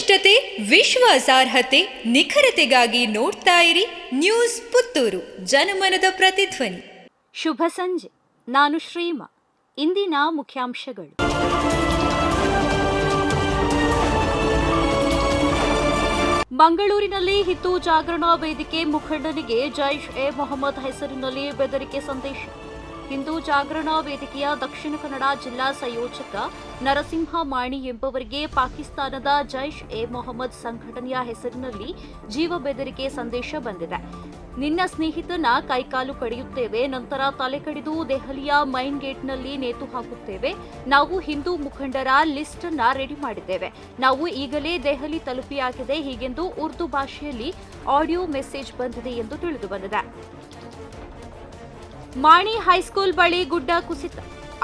ವಸ್ತುನಿಷ್ಠತೆ, ವಿಶ್ವಾಸಾರ್ಹತೆ, ನಿಖರತೆಗಾಗಿ ನೋಡ್ತಾ ಇರಿ ನ್ಯೂಸ್ ಪುತ್ತೂರು, ಜನಮನದ ಪ್ರತಿಧ್ವನಿ. ಶುಭ ಸಂಜೆ. ನಾನು ಶ್ರೀಮಾ. ಇಂದಿನ ಮುಖ್ಯಾಂಶಗಳು. ಮಂಗಳೂರಿನಲ್ಲಿ ಹಿಂದೂ ಜಾಗರಣಾ ವೇದಿಕೆ ಮುಖಂಡನಿಗೆ ಜೈಷ್ ಎ ಮೊಹಮ್ಮದ್ ಹೆಸರಿನಲ್ಲಿ ಬೆದರಿಕೆ ಸಂದೇಶ. ಹಿಂದೂ ಜಾಗರಣಾ ವೇದಿಕೆಯ ದಕ್ಷಿಣ ಕನ್ನಡ ಜಿಲ್ಲಾ ಸಂಯೋಜಕ ನರಸಿಂಹ ಮಾಣಿ ಎಂಬವರಿಗೆ ಪಾಕಿಸ್ತಾನದ ಜೈಷ್ ಎ ಮೊಹಮ್ಮದ್ ಸಂಘಟನೆಯ ಹೆಸರಿನಲ್ಲಿ ಜೀವ ಬೆದರಿಕೆ ಸಂದೇಶ ಬಂದಿದೆ. ನಿನ್ನ ಸ್ನೇಹಿತನ ಕೈಕಾಲು ಕಡಿಯುತ್ತೇವೆ, ನಂತರ ತಲೆ ಕಡಿದು ದೆಹಲಿಯ ಮೈನ್ ಗೇಟ್ನಲ್ಲಿ ನೇತು ಹಾಕುತ್ತೇವೆ. ನಾವು ಹಿಂದೂ ಮುಖಂಡರ ಲಿಸ್ಟ್ ಅನ್ನ ರೆಡಿ ಮಾಡಿದ್ದೇವೆ. ನಾವು ಈಗಲೇ ದೆಹಲಿ ತಲುಪಿಯಾಗಿದೆ, ಹೀಗೆಂದು ಉರ್ದು ಭಾಷೆಯಲ್ಲಿ ಆಡಿಯೋ ಮೆಸೇಜ್ ಬಂದಿದೆ ಎಂದು ತಿಳಿದು ಬಂದಿದೆ. ಮಾಣಿ ಹೈಸ್ಕೂಲ್ ಬಳಿ ಗುಡ್ಡ ಕುಸಿತ.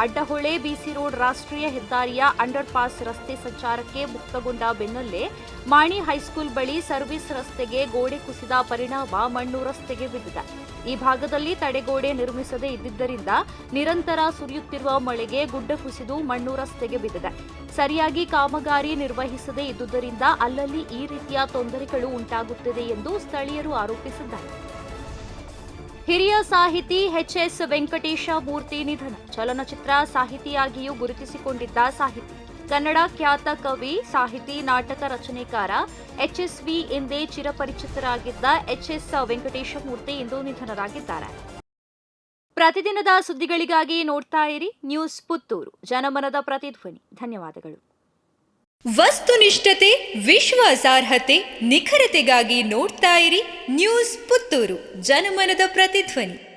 ಅಡ್ಡಹೊಳೆ ಬಿಸಿ ರೋಡ್ ರಾಷ್ಟ್ರೀಯ ಹೆದ್ದಾರಿಯ ಅಂಡರ್ ಪಾಸ್ ರಸ್ತೆ ಸಂಚಾರಕ್ಕೆ ಮುಕ್ತಗೊಂಡ ಬೆನ್ನಲ್ಲೇ ಮಾಣಿ ಹೈಸ್ಕೂಲ್ ಬಳಿ ಸರ್ವಿಸ್ ರಸ್ತೆಗೆ ಗೋಡೆ ಕುಸಿದ ಪರಿಣಾಮ ಮಣ್ಣು ರಸ್ತೆಗೆ ಬಿದ್ದಿದೆ. ಈ ಭಾಗದಲ್ಲಿ ತಡೆಗೋಡೆ ನಿರ್ಮಿಸದೇ ಇದ್ದಿದ್ದರಿಂದ ನಿರಂತರ ಸುರಿಯುತ್ತಿರುವ ಮಳೆಗೆ ಗುಡ್ಡ ಕುಸಿದು ಮಣ್ಣು ರಸ್ತೆಗೆ ಬಿದ್ದಿದೆ. ಸರಿಯಾಗಿ ಕಾಮಗಾರಿ ನಿರ್ವಹಿಸದೇ ಇದ್ದುದರಿಂದ ಅಲ್ಲಲ್ಲಿ ಈ ರೀತಿಯ ತೊಂದರೆಗಳು ಉಂಟಾಗುತ್ತಿದೆ ಎಂದು ಸ್ಥಳೀಯರು ಆರೋಪಿಸಿದ್ದಾರೆ. ಹಿರಿಯ ಸಾಹಿತಿ ಎಚ್ಎಸ್ ವೆಂಕಟೇಶ ಮೂರ್ತಿ ನಿಧನ. ಚಲನಚಿತ್ರ ಸಾಹಿತಿಯಾಗಿಯೂ ಗುರುತಿಸಿಕೊಂಡಿದ್ದ ಸಾಹಿತಿ, ಕನ್ನಡ ಖ್ಯಾತ ಕವಿ, ಸಾಹಿತಿ, ನಾಟಕ ರಚನೆಕಾರ ಎಚ್ಎಸ್ವಿ ಎಂದೇ ಚಿರಪರಿಚಿತರಾಗಿದ್ದ ಎಚ್ಎಸ್ ವೆಂಕಟೇಶ ಮೂರ್ತಿ ಇಂದು ನಿಧನರಾಗಿದ್ದಾರೆ. ಪ್ರತಿದಿನದ ಸುದ್ದಿಗಳಿಗಾಗಿ ನೋಡ್ತಾ ಇರಿ ನ್ಯೂಸ್ ಪುತ್ತೂರು, ಜನಮನದ ಪ್ರತಿಧ್ವನಿ. ಧನ್ಯವಾದಗಳು. ವಸ್ತುನಿಷ್ಠತೆ, ವಿಶ್ವಾಸಾರ್ಹತೆ, ನಿಖರತೆಗಾಗಿ ನೋಡ್ತಾ ಇರಿ ನ್ಯೂಸ್ ಪುತ್ತೂರು, ಜನಮನದ ಪ್ರತಿಧ್ವನಿ.